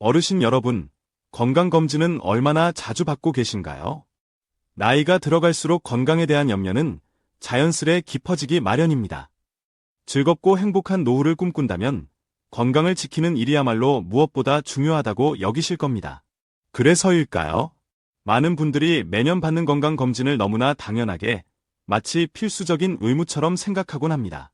어르신 여러분, 건강검진은 얼마나 자주 받고 계신가요? 나이가 들어갈수록 건강에 대한 염려는 자연스레 깊어지기 마련입니다. 즐겁고 행복한 노후를 꿈꾼다면 건강을 지키는 일이야말로 무엇보다 중요하다고 여기실 겁니다. 그래서일까요? 많은 분들이 매년 받는 건강검진을 너무나 당연하게 마치 필수적인 의무처럼 생각하곤 합니다.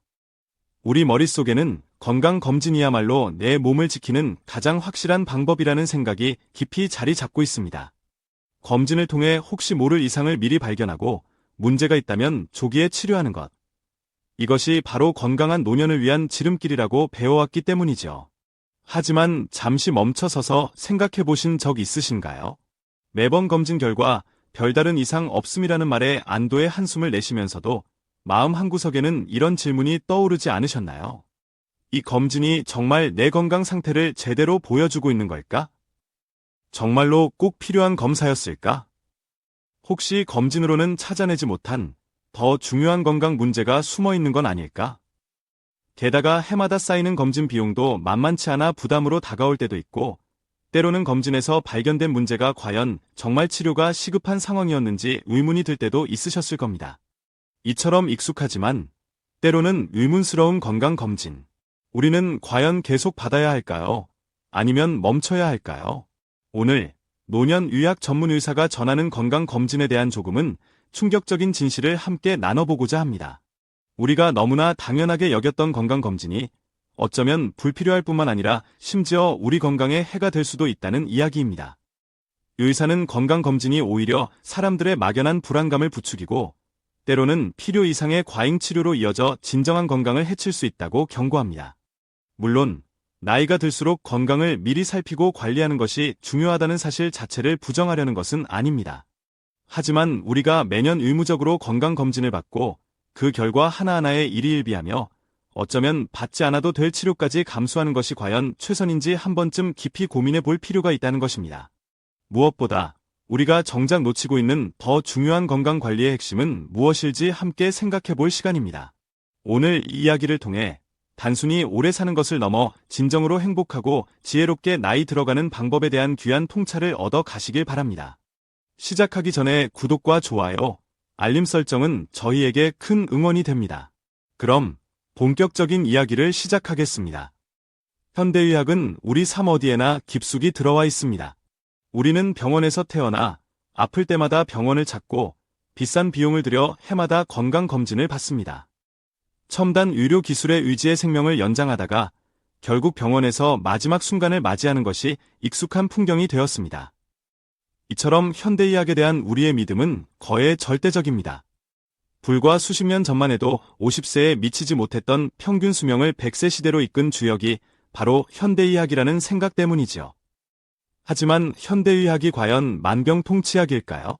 우리 머릿속에는 건강검진이야말로 내 몸을 지키는 가장 확실한 방법이라는 생각이 깊이 자리 잡고 있습니다. 검진을 통해 혹시 모를 이상을 미리 발견하고 문제가 있다면 조기에 치료하는 것. 이것이 바로 건강한 노년을 위한 지름길이라고 배워왔기 때문이죠. 하지만 잠시 멈춰서서 생각해 보신 적 있으신가요? 매번 검진 결과 별다른 이상 없음이라는 말에 안도의 한숨을 내쉬면서도 마음 한구석에는 이런 질문이 떠오르지 않으셨나요? 이 검진이 정말 내 건강 상태를 제대로 보여주고 있는 걸까? 정말로 꼭 필요한 검사였을까? 혹시 검진으로는 찾아내지 못한 더 중요한 건강 문제가 숨어 있는 건 아닐까? 게다가 해마다 쌓이는 검진 비용도 만만치 않아 부담으로 다가올 때도 있고, 때로는 검진에서 발견된 문제가 과연 정말 치료가 시급한 상황이었는지 의문이 들 때도 있으셨을 겁니다. 이처럼 익숙하지만 때로는 의문스러운 건강검진. 우리는 과연 계속 받아야 할까요? 아니면 멈춰야 할까요? 오늘 노년의학 전문 의사가 전하는 건강검진에 대한 조금은 충격적인 진실을 함께 나눠보고자 합니다. 우리가 너무나 당연하게 여겼던 건강검진이 어쩌면 불필요할 뿐만 아니라 심지어 우리 건강에 해가 될 수도 있다는 이야기입니다. 의사는 건강검진이 오히려 사람들의 막연한 불안감을 부추기고 때로는 필요 이상의 과잉 치료로 이어져 진정한 건강을 해칠 수 있다고 경고합니다. 물론 나이가 들수록 건강을 미리 살피고 관리하는 것이 중요하다는 사실 자체를 부정하려는 것은 아닙니다. 하지만 우리가 매년 의무적으로 건강검진을 받고 그 결과 하나하나에 일희일비하며 어쩌면 받지 않아도 될 치료까지 감수하는 것이 과연 최선인지 한 번쯤 깊이 고민해 볼 필요가 있다는 것입니다. 무엇보다 우리가 정작 놓치고 있는 더 중요한 건강관리의 핵심은 무엇일지 함께 생각해 볼 시간입니다. 오늘 이 이야기를 통해 단순히 오래 사는 것을 넘어 진정으로 행복하고 지혜롭게 나이 들어가는 방법에 대한 귀한 통찰을 얻어 가시길 바랍니다. 시작하기 전에 구독과 좋아요, 알림 설정은 저희에게 큰 응원이 됩니다. 그럼 본격적인 이야기를 시작하겠습니다. 현대의학은 우리 삶 어디에나 깊숙이 들어와 있습니다. 우리는 병원에서 태어나 아플 때마다 병원을 찾고 비싼 비용을 들여 해마다 건강검진을 받습니다. 첨단 의료 기술에 의지해 생명을 연장하다가 결국 병원에서 마지막 순간을 맞이하는 것이 익숙한 풍경이 되었습니다. 이처럼 현대의학에 대한 우리의 믿음은 거의 절대적입니다. 불과 수십 년 전만 해도 50세에 미치지 못했던 평균 수명을 100세 시대로 이끈 주역이 바로 현대의학이라는 생각 때문이지요. 하지만 현대의학이 과연 만병통치약일까요?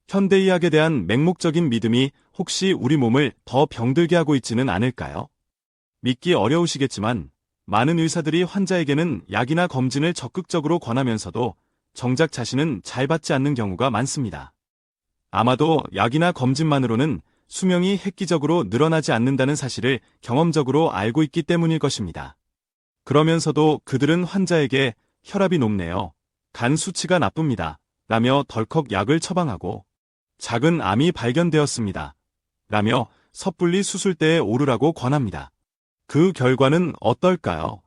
현대의학에 대한 맹목적인 믿음이 혹시 우리 몸을 더 병들게 하고 있지는 않을까요? 믿기 어려우시겠지만 많은 의사들이 환자에게는 약이나 검진을 적극적으로 권하면서도 정작 자신은 잘 받지 않는 경우가 많습니다. 아마도 약이나 검진만으로는 수명이 획기적으로 늘어나지 않는다는 사실을 경험적으로 알고 있기 때문일 것입니다. 그러면서도 그들은 환자에게 혈압이 높네요, 간 수치가 나쁩니다 라며 덜컥 약을 처방하고 작은 암이 발견되었습니다 라며 섣불리 수술대에 오르라고 권합니다. 그 결과는 어떨까요?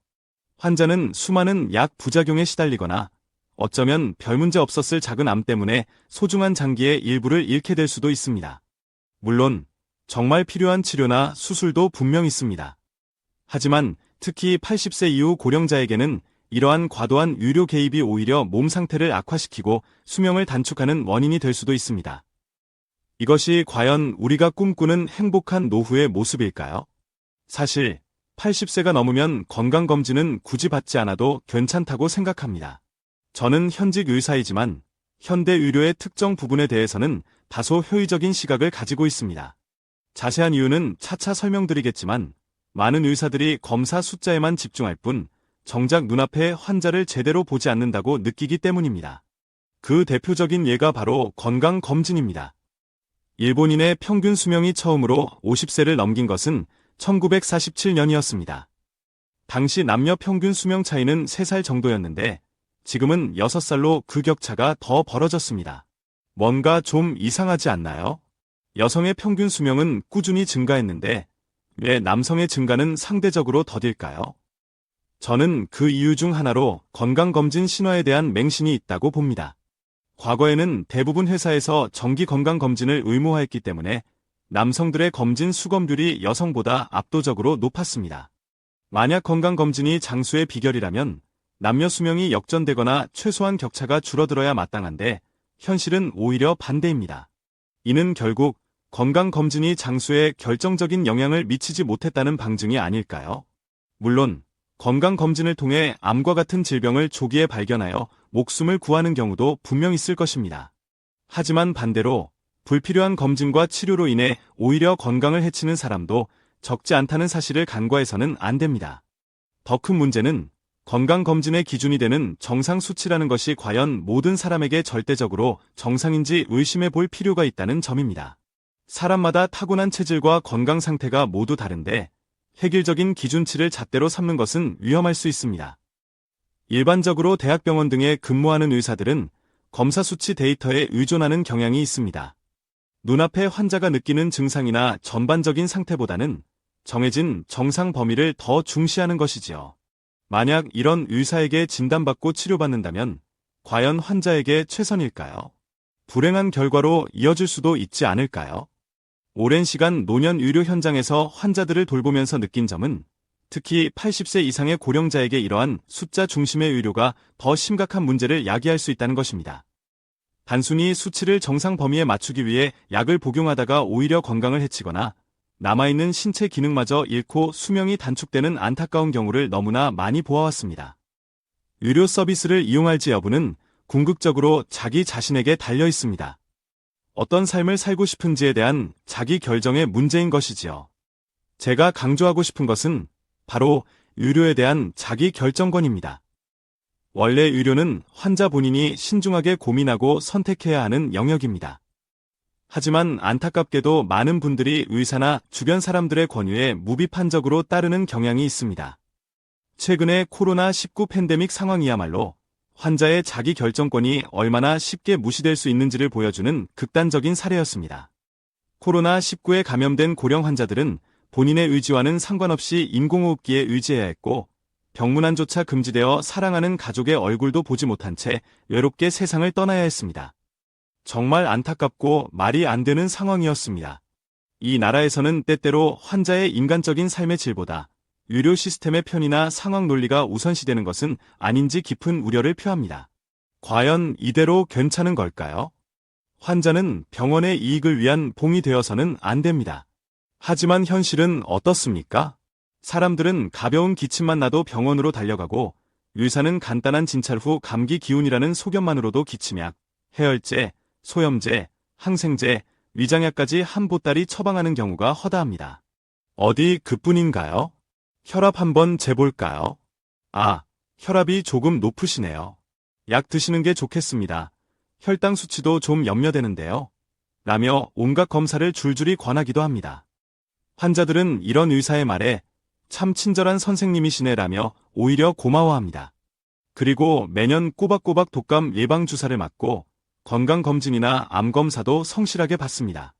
환자는 수많은 약 부작용에 시달리거나 어쩌면 별 문제 없었을 작은 암 때문에 소중한 장기의 일부를 잃게 될 수도 있습니다. 물론 정말 필요한 치료나 수술도 분명 있습니다. 하지만 특히 80세 이후 고령자에게는 이러한 과도한 의료 개입이 오히려 몸 상태를 악화시키고 수명을 단축하는 원인이 될 수도 있습니다. 이것이 과연 우리가 꿈꾸는 행복한 노후의 모습일까요? 사실 80세가 넘으면 건강검진은 굳이 받지 않아도 괜찮다고 생각합니다. 저는 현직 의사이지만 현대 의료의 특정 부분에 대해서는 다소 효의적인 시각을 가지고 있습니다. 자세한 이유는 차차 설명드리겠지만 많은 의사들이 검사 숫자에만 집중할 뿐 정작 눈앞에 환자를 제대로 보지 않는다고 느끼기 때문입니다. 그 대표적인 예가 바로 건강검진입니다. 일본인의 평균 수명이 처음으로 50세를 넘긴 것은 1947년이었습니다. 당시 남녀 평균 수명 차이는 3살 정도였는데 지금은 6살로 그 격차가 더 벌어졌습니다. 뭔가 좀 이상하지 않나요? 여성의 평균 수명은 꾸준히 증가했는데 왜 남성의 증가는 상대적으로 더딜까요? 저는 그 이유 중 하나로 건강검진 신화에 대한 맹신이 있다고 봅니다. 과거에는 대부분 회사에서 정기 건강검진을 의무화했기 때문에 남성들의 검진 수검률이 여성보다 압도적으로 높았습니다. 만약 건강검진이 장수의 비결이라면 남녀 수명이 역전되거나 최소한 격차가 줄어들어야 마땅한데 현실은 오히려 반대입니다. 이는 결국 건강검진이 장수에 결정적인 영향을 미치지 못했다는 방증이 아닐까요? 물론 건강검진을 통해 암과 같은 질병을 조기에 발견하여 목숨을 구하는 경우도 분명 있을 것입니다. 하지만 반대로 불필요한 검진과 치료로 인해 오히려 건강을 해치는 사람도 적지 않다는 사실을 간과해서는 안 됩니다. 더 큰 문제는 건강검진의 기준이 되는 정상 수치라는 것이 과연 모든 사람에게 절대적으로 정상인지 의심해 볼 필요가 있다는 점입니다. 사람마다 타고난 체질과 건강 상태가 모두 다른데 획일적인 기준치를 잣대로 삼는 것은 위험할 수 있습니다. 일반적으로 대학병원 등에 근무하는 의사들은 검사 수치 데이터에 의존하는 경향이 있습니다. 눈앞에 환자가 느끼는 증상이나 전반적인 상태보다는 정해진 정상 범위를 더 중시하는 것이지요. 만약 이런 의사에게 진단받고 치료받는다면 과연 환자에게 최선일까요? 불행한 결과로 이어질 수도 있지 않을까요? 오랜 시간 노년 의료 현장에서 환자들을 돌보면서 느낀 점은 특히 80세 이상의 고령자에게 이러한 숫자 중심의 의료가 더 심각한 문제를 야기할 수 있다는 것입니다. 단순히 수치를 정상 범위에 맞추기 위해 약을 복용하다가 오히려 건강을 해치거나 남아있는 신체 기능마저 잃고 수명이 단축되는 안타까운 경우를 너무나 많이 보아왔습니다. 의료 서비스를 이용할지 여부는 궁극적으로 자기 자신에게 달려 있습니다. 어떤 삶을 살고 싶은지에 대한 자기 결정의 문제인 것이지요. 제가 강조하고 싶은 것은 바로 의료에 대한 자기 결정권입니다. 원래 의료는 환자 본인이 신중하게 고민하고 선택해야 하는 영역입니다. 하지만 안타깝게도 많은 분들이 의사나 주변 사람들의 권유에 무비판적으로 따르는 경향이 있습니다. 최근의 코로나19 팬데믹 상황이야말로 환자의 자기 결정권이 얼마나 쉽게 무시될 수 있는지를 보여주는 극단적인 사례였습니다. 코로나19에 감염된 고령 환자들은 본인의 의지와는 상관없이 인공호흡기에 의지해야 했고 병문안조차 금지되어 사랑하는 가족의 얼굴도 보지 못한 채 외롭게 세상을 떠나야 했습니다. 정말 안타깝고 말이 안 되는 상황이었습니다. 이 나라에서는 때때로 환자의 인간적인 삶의 질보다 의료 시스템의 편의나 상황 논리가 우선시되는 것은 아닌지 깊은 우려를 표합니다. 과연 이대로 괜찮은 걸까요? 환자는 병원의 이익을 위한 봉이 되어서는 안 됩니다. 하지만 현실은 어떻습니까? 사람들은 가벼운 기침만 나도 병원으로 달려가고 의사는 간단한 진찰 후 감기 기운이라는 소견만으로도 기침약, 해열제, 소염제, 항생제, 위장약까지 한 보따리 처방하는 경우가 허다합니다. 어디 그뿐인가요? 혈압 한번 재볼까요? 아, 혈압이 조금 높으시네요. 약 드시는 게 좋겠습니다. 혈당 수치도 좀 염려되는데요. 라며 온갖 검사를 줄줄이 권하기도 합니다. 환자들은 이런 의사의 말에 참 친절한 선생님이시네라며 오히려 고마워합니다. 그리고 매년 꼬박꼬박 독감 예방주사를 맞고 건강검진이나 암검사도 성실하게 받습니다.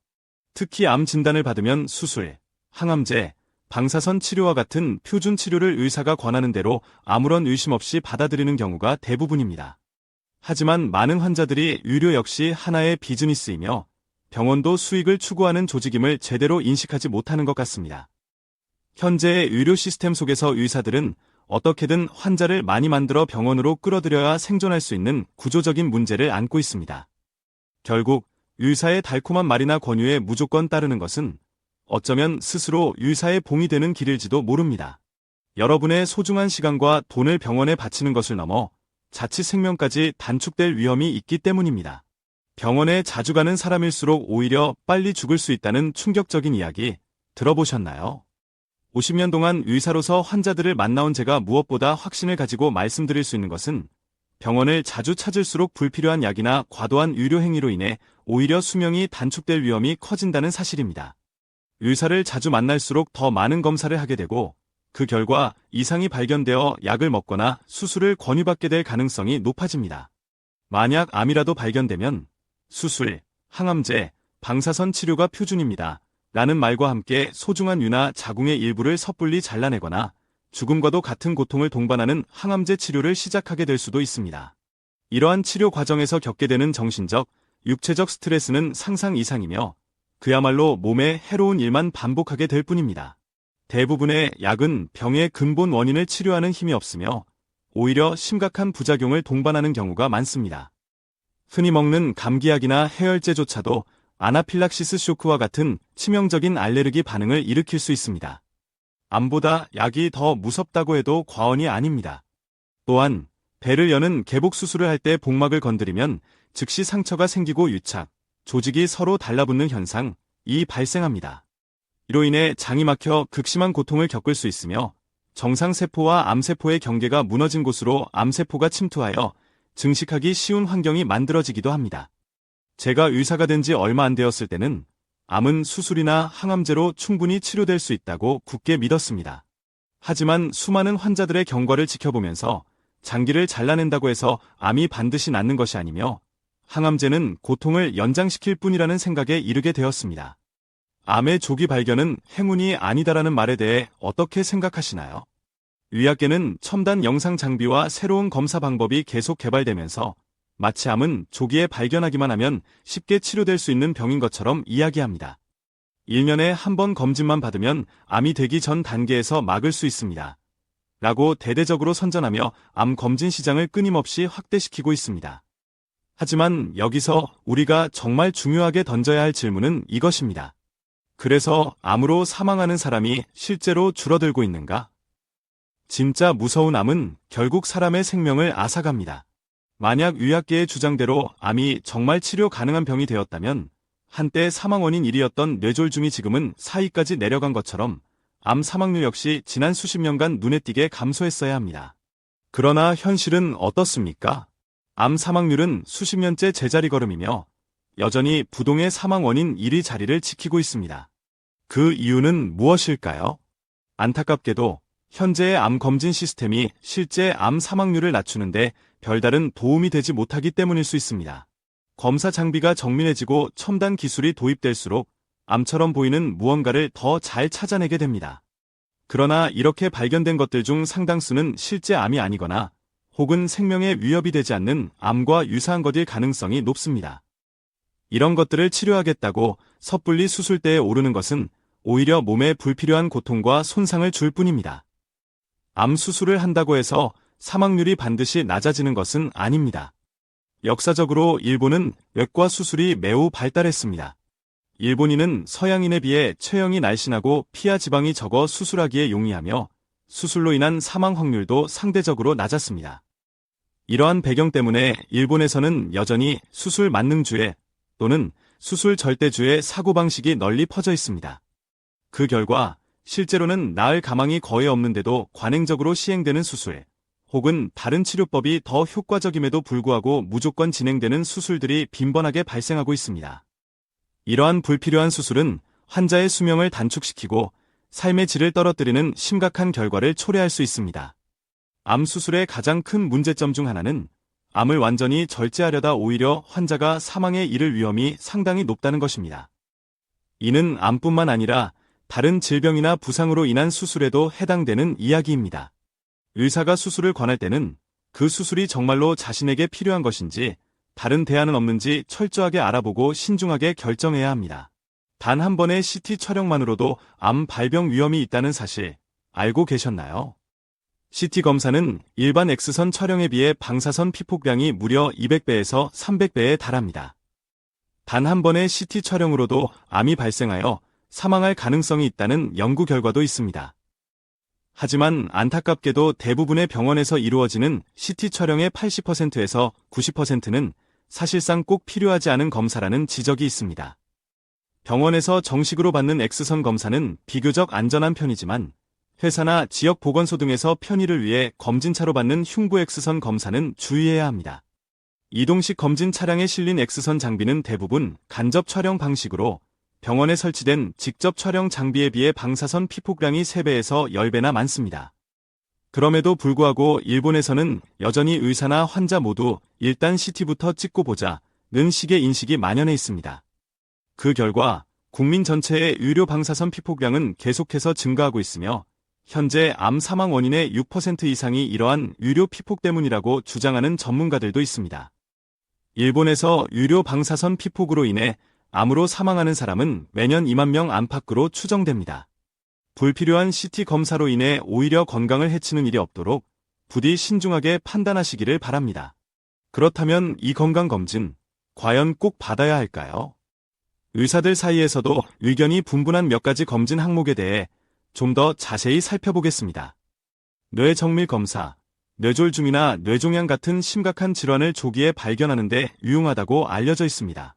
특히 암 진단을 받으면 수술, 항암제, 방사선 치료와 같은 표준 치료를 의사가 권하는 대로 아무런 의심 없이 받아들이는 경우가 대부분입니다. 하지만 많은 환자들이 의료 역시 하나의 비즈니스이며 병원도 수익을 추구하는 조직임을 제대로 인식하지 못하는 것 같습니다. 현재의 의료 시스템 속에서 의사들은 어떻게든 환자를 많이 만들어 병원으로 끌어들여야 생존할 수 있는 구조적인 문제를 안고 있습니다. 결국 의사의 달콤한 말이나 권유에 무조건 따르는 것은 어쩌면 스스로 의사의 봉이 되는 길일지도 모릅니다. 여러분의 소중한 시간과 돈을 병원에 바치는 것을 넘어 자칫 생명까지 단축될 위험이 있기 때문입니다. 병원에 자주 가는 사람일수록 오히려 빨리 죽을 수 있다는 충격적인 이야기 들어보셨나요? 50년 동안 의사로서 환자들을 만나온 제가 무엇보다 확신을 가지고 말씀드릴 수 있는 것은 병원을 자주 찾을수록 불필요한 약이나 과도한 의료 행위로 인해 오히려 수명이 단축될 위험이 커진다는 사실입니다. 의사를 자주 만날수록 더 많은 검사를 하게 되고 그 결과 이상이 발견되어 약을 먹거나 수술을 권유받게 될 가능성이 높아집니다. 만약 암이라도 발견되면 수술, 항암제, 방사선 치료가 표준입니다. 라는 말과 함께 소중한 유나 자궁의 일부를 섣불리 잘라내거나 죽음과도 같은 고통을 동반하는 항암제 치료를 시작하게 될 수도 있습니다. 이러한 치료 과정에서 겪게 되는 정신적, 육체적 스트레스는 상상 이상이며 그야말로 몸에 해로운 일만 반복하게 될 뿐입니다. 대부분의 약은 병의 근본 원인을 치료하는 힘이 없으며 오히려 심각한 부작용을 동반하는 경우가 많습니다. 흔히 먹는 감기약이나 해열제조차도 아나필락시스 쇼크와 같은 치명적인 알레르기 반응을 일으킬 수 있습니다. 암보다 약이 더 무섭다고 해도 과언이 아닙니다. 또한 배를 여는 개복 수술을 할 때 복막을 건드리면 즉시 상처가 생기고 유착, 조직이 서로 달라붙는 현상이 발생합니다. 이로 인해 장이 막혀 극심한 고통을 겪을 수 있으며 정상세포와 암세포의 경계가 무너진 곳으로 암세포가 침투하여 증식하기 쉬운 환경이 만들어지기도 합니다. 제가 의사가 된 지 얼마 안 되었을 때는 암은 수술이나 항암제로 충분히 치료될 수 있다고 굳게 믿었습니다. 하지만 수많은 환자들의 경과를 지켜보면서 장기를 잘라낸다고 해서 암이 반드시 낫는 것이 아니며 항암제는 고통을 연장시킬 뿐이라는 생각에 이르게 되었습니다. 암의 조기 발견은 행운이 아니다라는 말에 대해 어떻게 생각하시나요? 의학계는 첨단 영상 장비와 새로운 검사 방법이 계속 개발되면서 마치 암은 조기에 발견하기만 하면 쉽게 치료될 수 있는 병인 것처럼 이야기합니다. 1년에 한 번 검진만 받으면 암이 되기 전 단계에서 막을 수 있습니다. 라고 대대적으로 선전하며 암 검진 시장을 끊임없이 확대시키고 있습니다. 하지만 여기서 우리가 정말 중요하게 던져야 할 질문은 이것입니다. 그래서 암으로 사망하는 사람이 실제로 줄어들고 있는가? 진짜 무서운 암은 결국 사람의 생명을 앗아갑니다. 만약 의학계의 주장대로 암이 정말 치료 가능한 병이 되었다면 한때 사망 원인 1위였던 뇌졸중이 지금은 4위까지 내려간 것처럼 암 사망률 역시 지난 수십 년간 눈에 띄게 감소했어야 합니다. 그러나 현실은 어떻습니까? 암 사망률은 수십 년째 제자리 걸음이며 여전히 부동의 사망 원인 1위 자리를 지키고 있습니다. 그 이유는 무엇일까요? 안타깝게도 현재의 암 검진 시스템이 실제 암 사망률을 낮추는데 별다른 도움이 되지 못하기 때문일 수 있습니다. 검사 장비가 정밀해지고 첨단 기술이 도입될수록 암처럼 보이는 무언가를 더 잘 찾아내게 됩니다. 그러나 이렇게 발견된 것들 중 상당수는 실제 암이 아니거나 혹은 생명에 위협이 되지 않는 암과 유사한 것일 가능성이 높습니다. 이런 것들을 치료하겠다고 섣불리 수술대에 오르는 것은 오히려 몸에 불필요한 고통과 손상을 줄 뿐입니다. 암 수술을 한다고 해서 사망률이 반드시 낮아지는 것은 아닙니다. 역사적으로 일본은 외과 수술이 매우 발달했습니다. 일본인은 서양인에 비해 체형이 날씬하고 피하 지방이 적어 수술하기에 용이하며 수술로 인한 사망 확률도 상대적으로 낮았습니다. 이러한 배경 때문에 일본에서는 여전히 수술 만능주의 또는 수술 절대주의 사고방식이 널리 퍼져 있습니다. 그 결과 실제로는 나을 가망이 거의 없는데도 관행적으로 시행되는 수술, 혹은 다른 치료법이 더 효과적임에도 불구하고 무조건 진행되는 수술들이 빈번하게 발생하고 있습니다. 이러한 불필요한 수술은 환자의 수명을 단축시키고 삶의 질을 떨어뜨리는 심각한 결과를 초래할 수 있습니다. 암 수술의 가장 큰 문제점 중 하나는 암을 완전히 절제하려다 오히려 환자가 사망에 이를 위험이 상당히 높다는 것입니다. 이는 암뿐만 아니라 다른 질병이나 부상으로 인한 수술에도 해당되는 이야기입니다. 의사가 수술을 권할 때는 그 수술이 정말로 자신에게 필요한 것인지 다른 대안은 없는지 철저하게 알아보고 신중하게 결정해야 합니다. 단 한 번의 CT 촬영만으로도 암 발병 위험이 있다는 사실 알고 계셨나요? CT 검사는 일반 X선 촬영에 비해 방사선 피폭량이 무려 200배에서 300배에 달합니다. 단 한 번의 CT 촬영으로도 암이 발생하여 사망할 가능성이 있다는 연구 결과도 있습니다. 하지만 안타깝게도 대부분의 병원에서 이루어지는 CT 촬영의 80%에서 90%는 사실상 꼭 필요하지 않은 검사라는 지적이 있습니다. 병원에서 정식으로 받는 X선 검사는 비교적 안전한 편이지만 회사나 지역 보건소 등에서 편의를 위해 검진차로 받는 흉부 X선 검사는 주의해야 합니다. 이동식 검진 차량에 실린 X선 장비는 대부분 간접 촬영 방식으로 병원에 설치된 직접 촬영 장비에 비해 방사선 피폭량이 3배에서 10배나 많습니다. 그럼에도 불구하고 일본에서는 여전히 의사나 환자 모두 일단 CT부터 찍고 보자는 식의 인식이 만연해 있습니다. 그 결과 국민 전체의 의료 방사선 피폭량은 계속해서 증가하고 있으며 현재 암 사망 원인의 6% 이상이 이러한 의료 피폭 때문이라고 주장하는 전문가들도 있습니다. 일본에서 의료 방사선 피폭으로 인해 암으로 사망하는 사람은 매년 2만 명 안팎으로 추정됩니다. 불필요한 CT 검사로 인해 오히려 건강을 해치는 일이 없도록 부디 신중하게 판단하시기를 바랍니다. 그렇다면 이 건강검진, 과연 꼭 받아야 할까요? 의사들 사이에서도 의견이 분분한 몇 가지 검진 항목에 대해 좀 더 자세히 살펴보겠습니다. 뇌정밀 검사, 뇌졸중이나 뇌종양 같은 심각한 질환을 조기에 발견하는 데 유용하다고 알려져 있습니다.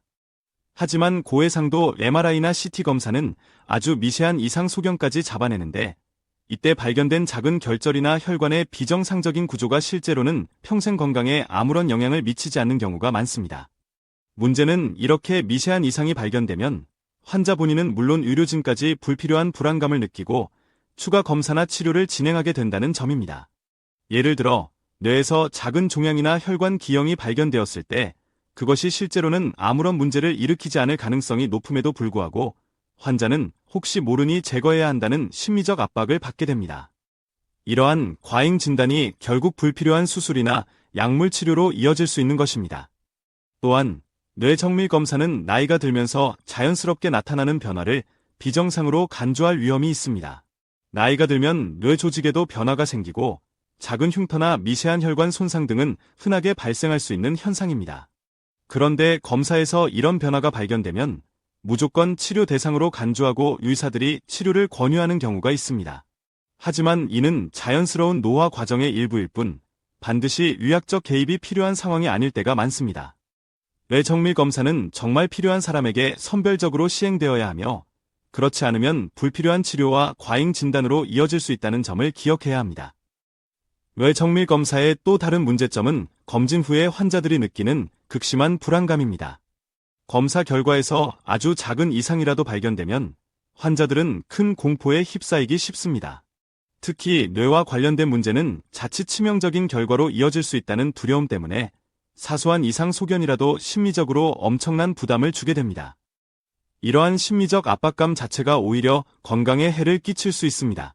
하지만 고해상도 MRI나 CT 검사는 아주 미세한 이상 소견까지 잡아내는데 이때 발견된 작은 결절이나 혈관의 비정상적인 구조가 실제로는 평생 건강에 아무런 영향을 미치지 않는 경우가 많습니다. 문제는 이렇게 미세한 이상이 발견되면 환자 본인은 물론 의료진까지 불필요한 불안감을 느끼고 추가 검사나 치료를 진행하게 된다는 점입니다. 예를 들어 뇌에서 작은 종양이나 혈관 기형이 발견되었을 때 그것이 실제로는 아무런 문제를 일으키지 않을 가능성이 높음에도 불구하고 환자는 혹시 모르니 제거해야 한다는 심리적 압박을 받게 됩니다. 이러한 과잉 진단이 결국 불필요한 수술이나 약물 치료로 이어질 수 있는 것입니다. 또한 뇌정밀 검사는 나이가 들면서 자연스럽게 나타나는 변화를 비정상으로 간주할 위험이 있습니다. 나이가 들면 뇌 조직에도 변화가 생기고 작은 흉터나 미세한 혈관 손상 등은 흔하게 발생할 수 있는 현상입니다. 그런데 검사에서 이런 변화가 발견되면 무조건 치료 대상으로 간주하고 의사들이 치료를 권유하는 경우가 있습니다. 하지만 이는 자연스러운 노화 과정의 일부일 뿐 반드시 의학적 개입이 필요한 상황이 아닐 때가 많습니다. 뇌정밀 검사는 정말 필요한 사람에게 선별적으로 시행되어야 하며 그렇지 않으면 불필요한 치료와 과잉 진단으로 이어질 수 있다는 점을 기억해야 합니다. 뇌정밀 검사의 또 다른 문제점은 검진 후에 환자들이 느끼는 극심한 불안감입니다. 검사 결과에서 아주 작은 이상이라도 발견되면 환자들은 큰 공포에 휩싸이기 쉽습니다. 특히 뇌와 관련된 문제는 자칫 치명적인 결과로 이어질 수 있다는 두려움 때문에 사소한 이상 소견이라도 심리적으로 엄청난 부담을 주게 됩니다. 이러한 심리적 압박감 자체가 오히려 건강에 해를 끼칠 수 있습니다.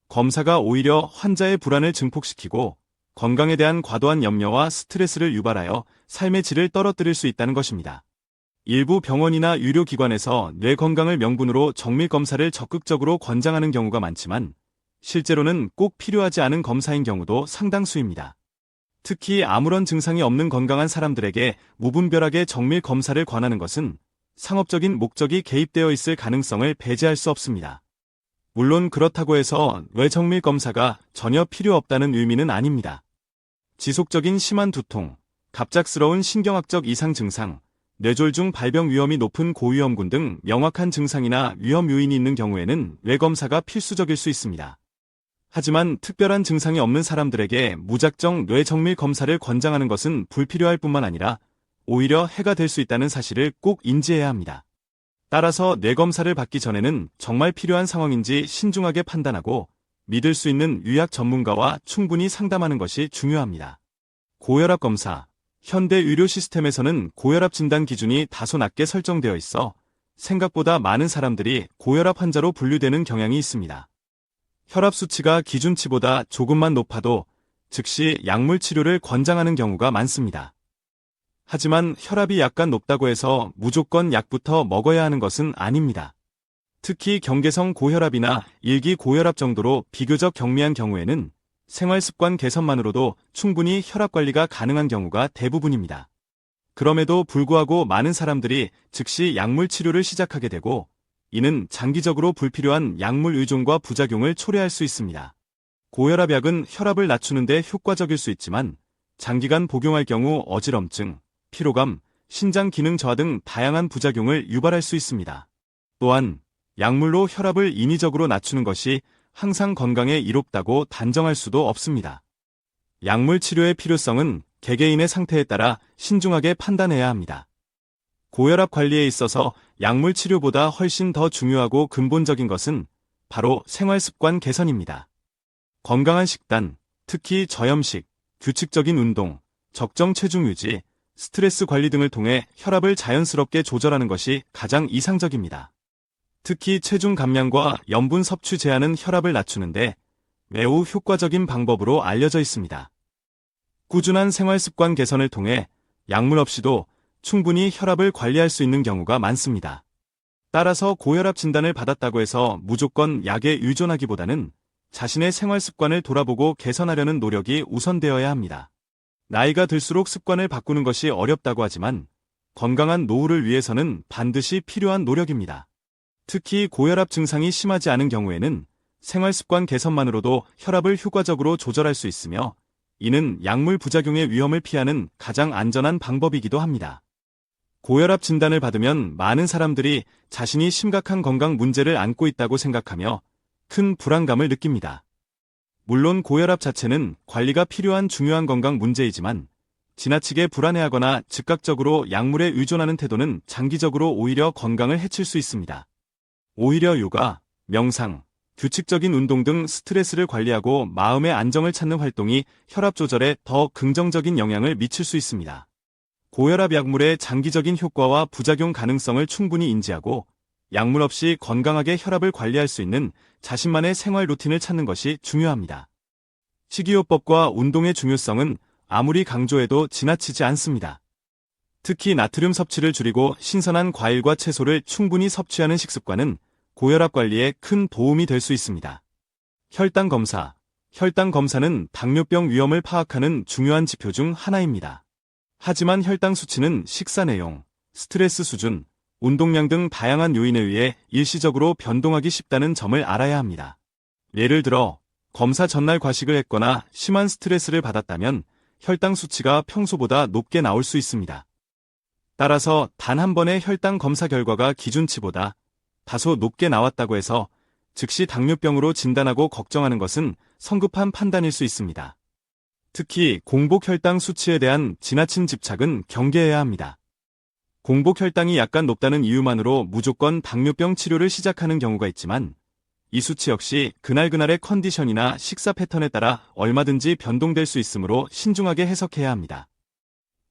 검사가 오히려 환자의 불안을 증폭시키고 건강에 대한 과도한 염려와 스트레스를 유발하여 삶의 질을 떨어뜨릴 수 있다는 것입니다. 일부 병원이나 의료기관에서 뇌 건강을 명분으로 정밀 검사를 적극적으로 권장하는 경우가 많지만 실제로는 꼭 필요하지 않은 검사인 경우도 상당수입니다. 특히 아무런 증상이 없는 건강한 사람들에게 무분별하게 정밀 검사를 권하는 것은 상업적인 목적이 개입되어 있을 가능성을 배제할 수 없습니다. 물론 그렇다고 해서 뇌정밀 검사가 전혀 필요 없다는 의미는 아닙니다. 지속적인 심한 두통, 갑작스러운 신경학적 이상 증상, 뇌졸중 발병 위험이 높은 고위험군 등 명확한 증상이나 위험 요인이 있는 경우에는 뇌검사가 필수적일 수 있습니다. 하지만 특별한 증상이 없는 사람들에게 무작정 뇌정밀 검사를 권장하는 것은 불필요할 뿐만 아니라 오히려 해가 될 수 있다는 사실을 꼭 인지해야 합니다. 따라서 뇌검사를 받기 전에는 정말 필요한 상황인지 신중하게 판단하고 믿을 수 있는 의학 전문가와 충분히 상담하는 것이 중요합니다. 고혈압 검사. 현대 의료 시스템에서는 고혈압 진단 기준이 다소 낮게 설정되어 있어 생각보다 많은 사람들이 고혈압 환자로 분류되는 경향이 있습니다. 혈압 수치가 기준치보다 조금만 높아도 즉시 약물 치료를 권장하는 경우가 많습니다. 하지만 혈압이 약간 높다고 해서 무조건 약부터 먹어야 하는 것은 아닙니다. 특히 경계성 고혈압이나 일기 고혈압 정도로 비교적 경미한 경우에는 생활습관 개선만으로도 충분히 혈압 관리가 가능한 경우가 대부분입니다. 그럼에도 불구하고 많은 사람들이 즉시 약물 치료를 시작하게 되고 이는 장기적으로 불필요한 약물 의존과 부작용을 초래할 수 있습니다. 고혈압약은 혈압을 낮추는 데 효과적일 수 있지만 장기간 복용할 경우 어지럼증, 피로감, 신장 기능 저하 등 다양한 부작용을 유발할 수 있습니다. 또한 약물로 혈압을 인위적으로 낮추는 것이 항상 건강에 이롭다고 단정할 수도 없습니다. 약물 치료의 필요성은 개개인의 상태에 따라 신중하게 판단해야 합니다. 고혈압 관리에 있어서 약물 치료보다 훨씬 더 중요하고 근본적인 것은 바로 생활습관 개선입니다. 건강한 식단, 특히 저염식, 규칙적인 운동, 적정 체중 유지, 스트레스 관리 등을 통해 혈압을 자연스럽게 조절하는 것이 가장 이상적입니다. 특히 체중 감량과 염분 섭취 제한은 혈압을 낮추는데 매우 효과적인 방법으로 알려져 있습니다. 꾸준한 생활습관 개선을 통해 약물 없이도 충분히 혈압을 관리할 수 있는 경우가 많습니다. 따라서 고혈압 진단을 받았다고 해서 무조건 약에 의존하기보다는 자신의 생활습관을 돌아보고 개선하려는 노력이 우선되어야 합니다. 나이가 들수록 습관을 바꾸는 것이 어렵다고 하지만 건강한 노후를 위해서는 반드시 필요한 노력입니다. 특히 고혈압 증상이 심하지 않은 경우에는 생활습관 개선만으로도 혈압을 효과적으로 조절할 수 있으며 이는 약물 부작용의 위험을 피하는 가장 안전한 방법이기도 합니다. 고혈압 진단을 받으면 많은 사람들이 자신이 심각한 건강 문제를 안고 있다고 생각하며 큰 불안감을 느낍니다. 물론 고혈압 자체는 관리가 필요한 중요한 건강 문제이지만 지나치게 불안해하거나 즉각적으로 약물에 의존하는 태도는 장기적으로 오히려 건강을 해칠 수 있습니다. 오히려 요가, 명상, 규칙적인 운동 등 스트레스를 관리하고 마음의 안정을 찾는 활동이 혈압 조절에 더 긍정적인 영향을 미칠 수 있습니다. 고혈압 약물의 장기적인 효과와 부작용 가능성을 충분히 인지하고 약물 없이 건강하게 혈압을 관리할 수 있는 자신만의 생활 루틴을 찾는 것이 중요합니다. 식이요법과 운동의 중요성은 아무리 강조해도 지나치지 않습니다. 특히 나트륨 섭취를 줄이고 신선한 과일과 채소를 충분히 섭취하는 식습관은 고혈압 관리에 큰 도움이 될 수 있습니다. 혈당 검사. 혈당 검사는 당뇨병 위험을 파악하는 중요한 지표 중 하나입니다. 하지만 혈당 수치는 식사 내용, 스트레스 수준, 운동량 등 다양한 요인에 의해 일시적으로 변동하기 쉽다는 점을 알아야 합니다. 예를 들어 검사 전날 과식을 했거나 심한 스트레스를 받았다면 혈당 수치가 평소보다 높게 나올 수 있습니다. 따라서 단 한 번의 혈당 검사 결과가 기준치보다 다소 높게 나왔다고 해서 즉시 당뇨병으로 진단하고 걱정하는 것은 성급한 판단일 수 있습니다. 특히 공복 혈당 수치에 대한 지나친 집착은 경계해야 합니다. 공복 혈당이 약간 높다는 이유만으로 무조건 당뇨병 치료를 시작하는 경우가 있지만 이 수치 역시 그날그날의 컨디션이나 식사 패턴에 따라 얼마든지 변동될 수 있으므로 신중하게 해석해야 합니다.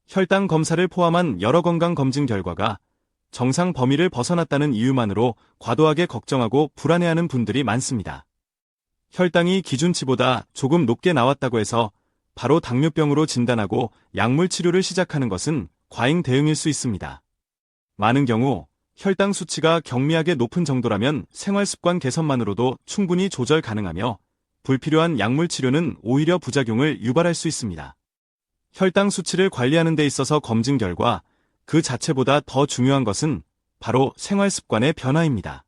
혈당 검사를 포함한 여러 건강 검진 결과가 정상 범위를 벗어났다는 이유만으로 과도하게 걱정하고 불안해하는 분들이 많습니다. 혈당이 기준치보다 조금 높게 나왔다고 해서 바로 당뇨병으로 진단하고 약물 치료를 시작하는 것은 과잉 대응일 수 있습니다. 많은 경우 혈당 수치가 경미하게 높은 정도라면 생활습관 개선만으로도 충분히 조절 가능하며 불필요한 약물 치료는 오히려 부작용을 유발할 수 있습니다. 혈당 수치를 관리하는 데 있어서 검진 결과 그 자체보다 더 중요한 것은 바로 생활습관의 변화입니다.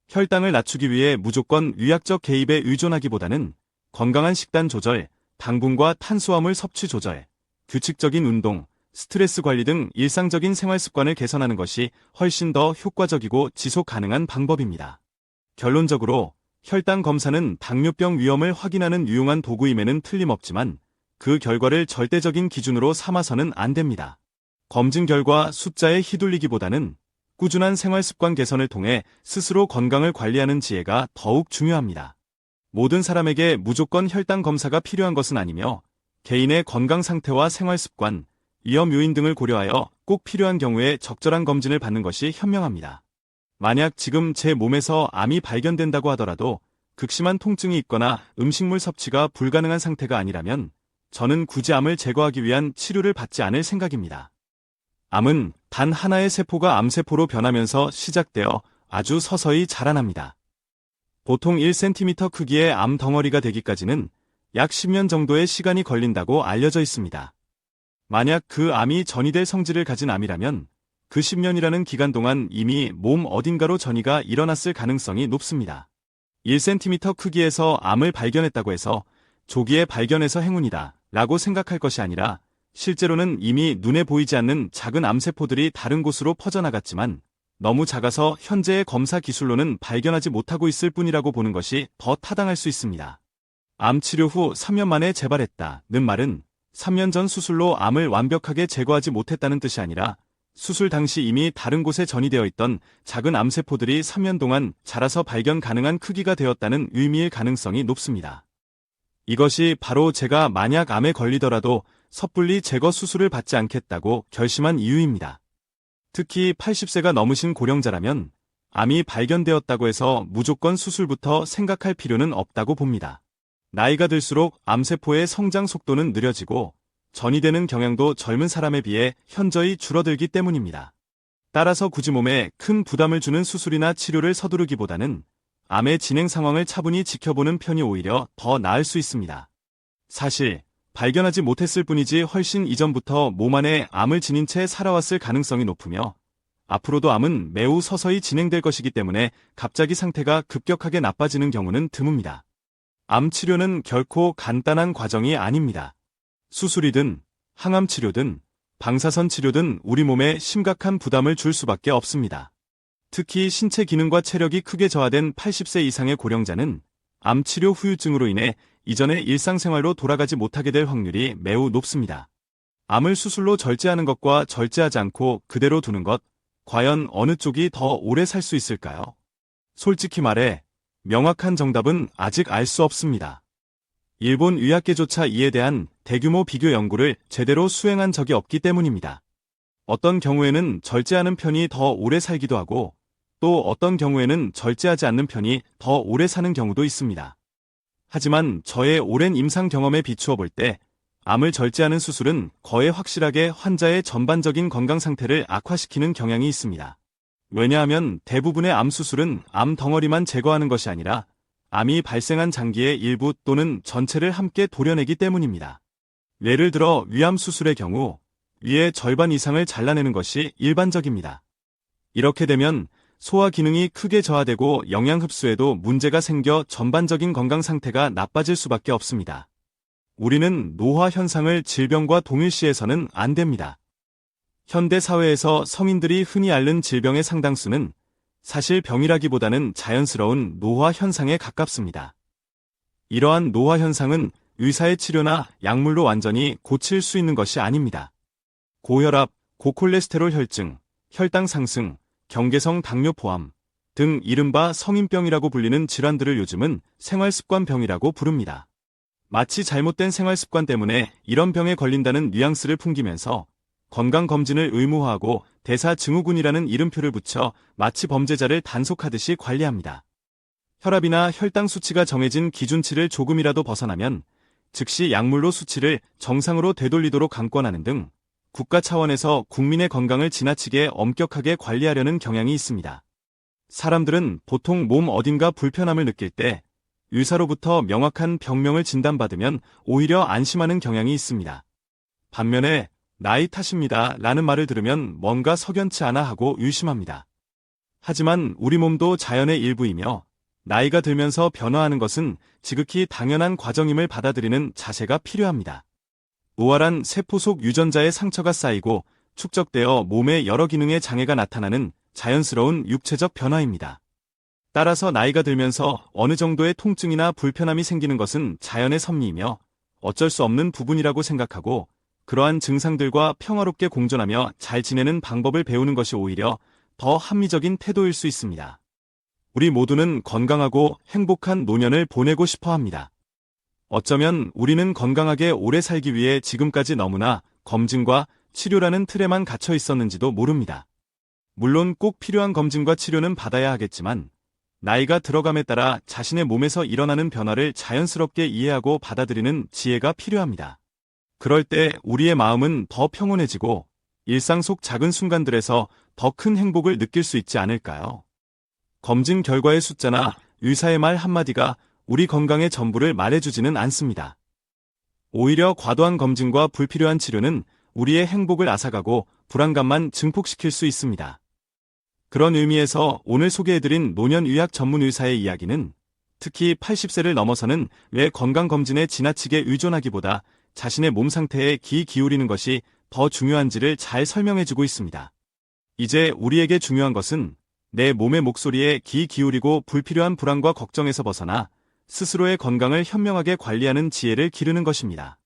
혈당을 낮추기 위해 무조건 의학적 개입에 의존하기보다는 건강한 식단 조절, 당분과 탄수화물 섭취 조절, 규칙적인 운동, 스트레스 관리 등 일상적인 생활습관을 개선하는 것이 훨씬 더 효과적이고 지속 가능한 방법입니다. 결론적으로 혈당 검사는 당뇨병 위험을 확인하는 유용한 도구임에는 틀림없지만 그 결과를 절대적인 기준으로 삼아서는 안 됩니다. 검진 결과 숫자에 휘둘리기보다는 꾸준한 생활습관 개선을 통해 스스로 건강을 관리하는 지혜가 더욱 중요합니다. 모든 사람에게 무조건 혈당 검사가 필요한 것은 아니며 개인의 건강 상태와 생활습관, 위험 요인 등을 고려하여 꼭 필요한 경우에 적절한 검진을 받는 것이 현명합니다. 만약 지금 제 몸에서 암이 발견된다고 하더라도 극심한 통증이 있거나 음식물 섭취가 불가능한 상태가 아니라면 저는 굳이 암을 제거하기 위한 치료를 받지 않을 생각입니다. 암은 단 하나의 세포가 암세포로 변하면서 시작되어 아주 서서히 자라납니다. 보통 1cm 크기의 암 덩어리가 되기까지는 약 10년 정도의 시간이 걸린다고 알려져 있습니다. 만약 그 암이 전이될 성질을 가진 암이라면 그 10년이라는 기간 동안 이미 몸 어딘가로 전이가 일어났을 가능성이 높습니다. 1cm 크기에서 암을 발견했다고 해서 조기에 발견해서 행운이다 라고 생각할 것이 아니라 실제로는 이미 눈에 보이지 않는 작은 암세포들이 다른 곳으로 퍼져나갔지만 너무 작아서 현재의 검사 기술로는 발견하지 못하고 있을 뿐이라고 보는 것이 더 타당할 수 있습니다. 암 치료 후 3년 만에 재발했다는 말은 3년 전 수술로 암을 완벽하게 제거하지 못했다는 뜻이 아니라 수술 당시 이미 다른 곳에 전이되어 있던 작은 암세포들이 3년 동안 자라서 발견 가능한 크기가 되었다는 의미일 가능성이 높습니다. 이것이 바로 제가 만약 암에 걸리더라도 섣불리 제거 수술을 받지 않겠다고 결심한 이유입니다. 특히 80세가 넘으신 고령자라면 암이 발견되었다고 해서 무조건 수술부터 생각할 필요는 없다고 봅니다. 나이가 들수록 암세포의 성장 속도는 느려지고 전이되는 경향도 젊은 사람에 비해 현저히 줄어들기 때문입니다. 따라서 굳이 몸에 큰 부담을 주는 수술이나 치료를 서두르기보다는 암의 진행 상황을 차분히 지켜보는 편이 오히려 더 나을 수 있습니다. 사실 발견하지 못했을 뿐이지 훨씬 이전부터 몸 안에 암을 지닌 채 살아왔을 가능성이 높으며 앞으로도 암은 매우 서서히 진행될 것이기 때문에 갑자기 상태가 급격하게 나빠지는 경우는 드뭅니다. 암 치료는 결코 간단한 과정이 아닙니다. 수술이든 항암 치료든 방사선 치료든 우리 몸에 심각한 부담을 줄 수밖에 없습니다. 특히 신체 기능과 체력이 크게 저하된 80세 이상의 고령자는 암 치료 후유증으로 인해 이전의 일상생활로 돌아가지 못하게 될 확률이 매우 높습니다. 암을 수술로 절제하는 것과 절제하지 않고 그대로 두는 것, 과연 어느 쪽이 더 오래 살 수 있을까요? 솔직히 말해 명확한 정답은 아직 알 수 없습니다. 일본 의학계조차 이에 대한 대규모 비교 연구를 제대로 수행한 적이 없기 때문입니다. 어떤 경우에는 절제하는 편이 더 오래 살기도 하고 또 어떤 경우에는 절제하지 않는 편이 더 오래 사는 경우도 있습니다. 하지만 저의 오랜 임상 경험에 비추어 볼 때 암을 절제하는 수술은 거의 확실하게 환자의 전반적인 건강 상태를 악화시키는 경향이 있습니다. 왜냐하면 대부분의 암 수술은 암 덩어리만 제거하는 것이 아니라 암이 발생한 장기의 일부 또는 전체를 함께 도려내기 때문입니다. 예를 들어 위암 수술의 경우 위의 절반 이상을 잘라내는 것이 일반적입니다. 이렇게 되면 소화 기능이 크게 저하되고 영양 흡수에도 문제가 생겨 전반적인 건강 상태가 나빠질 수밖에 없습니다. 우리는 노화 현상을 질병과 동일시해서는 안 됩니다. 현대 사회에서 성인들이 흔히 앓는 질병의 상당수는 사실 병이라기보다는 자연스러운 노화 현상에 가깝습니다. 이러한 노화 현상은 의사의 치료나 약물로 완전히 고칠 수 있는 것이 아닙니다. 고혈압, 고콜레스테롤 혈증, 혈당 상승, 경계성 당뇨 포함 등 이른바 성인병이라고 불리는 질환들을 요즘은 생활습관병이라고 부릅니다. 마치 잘못된 생활습관 때문에 이런 병에 걸린다는 뉘앙스를 풍기면서 건강검진을 의무화하고 대사증후군이라는 이름표를 붙여 마치 범죄자를 단속하듯이 관리합니다. 혈압이나 혈당 수치가 정해진 기준치를 조금이라도 벗어나면 즉시 약물로 수치를 정상으로 되돌리도록 강권하는 등 국가 차원에서 국민의 건강을 지나치게 엄격하게 관리하려는 경향이 있습니다. 사람들은 보통 몸 어딘가 불편함을 느낄 때 의사로부터 명확한 병명을 진단받으면 오히려 안심하는 경향이 있습니다. 반면에 나이 탓입니다 라는 말을 들으면 뭔가 석연치 않아 하고 의심합니다. 하지만 우리 몸도 자연의 일부이며 나이가 들면서 변화하는 것은 지극히 당연한 과정임을 받아들이는 자세가 필요합니다. 노화란 세포 속 유전자의 상처가 쌓이고 축적되어 몸의 여러 기능에 장애가 나타나는 자연스러운 육체적 변화입니다. 따라서 나이가 들면서 어느 정도의 통증이나 불편함이 생기는 것은 자연의 섭리이며 어쩔 수 없는 부분이라고 생각하고 그러한 증상들과 평화롭게 공존하며 잘 지내는 방법을 배우는 것이 오히려 더 합리적인 태도일 수 있습니다. 우리 모두는 건강하고 행복한 노년을 보내고 싶어 합니다. 어쩌면 우리는 건강하게 오래 살기 위해 지금까지 너무나 검진과 치료라는 틀에만 갇혀 있었는지도 모릅니다. 물론 꼭 필요한 검진과 치료는 받아야 하겠지만 나이가 들어감에 따라 자신의 몸에서 일어나는 변화를 자연스럽게 이해하고 받아들이는 지혜가 필요합니다. 그럴 때 우리의 마음은 더 평온해지고 일상 속 작은 순간들에서 더 큰 행복을 느낄 수 있지 않을까요? 검진 결과의 숫자나 의사의 말 한마디가 우리 건강의 전부를 말해주지는 않습니다. 오히려 과도한 검진과 불필요한 치료는 우리의 행복을 앗아가고 불안감만 증폭시킬 수 있습니다. 그런 의미에서 오늘 소개해드린 노년의학 전문 의사의 이야기는 특히 80세를 넘어서는 왜 건강검진에 지나치게 의존하기보다 자신의 몸 상태에 귀 기울이는 것이 더 중요한지를 잘 설명해주고 있습니다. 이제 우리에게 중요한 것은 내 몸의 목소리에 귀 기울이고 불필요한 불안과 걱정에서 벗어나 스스로의 건강을 현명하게 관리하는 지혜를 기르는 것입니다.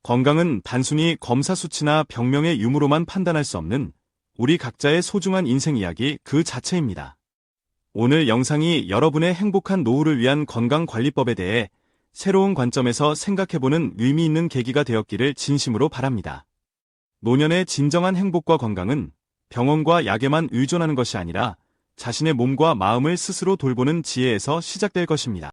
건강은 단순히 검사 수치나 병명의 유무로만 판단할 수 없는 우리 각자의 소중한 인생 이야기 그 자체입니다. 오늘 영상이 여러분의 행복한 노후를 위한 건강관리법에 대해 새로운 관점에서 생각해보는 의미 있는 계기가 되었기를 진심으로 바랍니다. 노년의 진정한 행복과 건강은 병원과 약에만 의존하는 것이 아니라 자신의 몸과 마음을 스스로 돌보는 지혜에서 시작될 것입니다.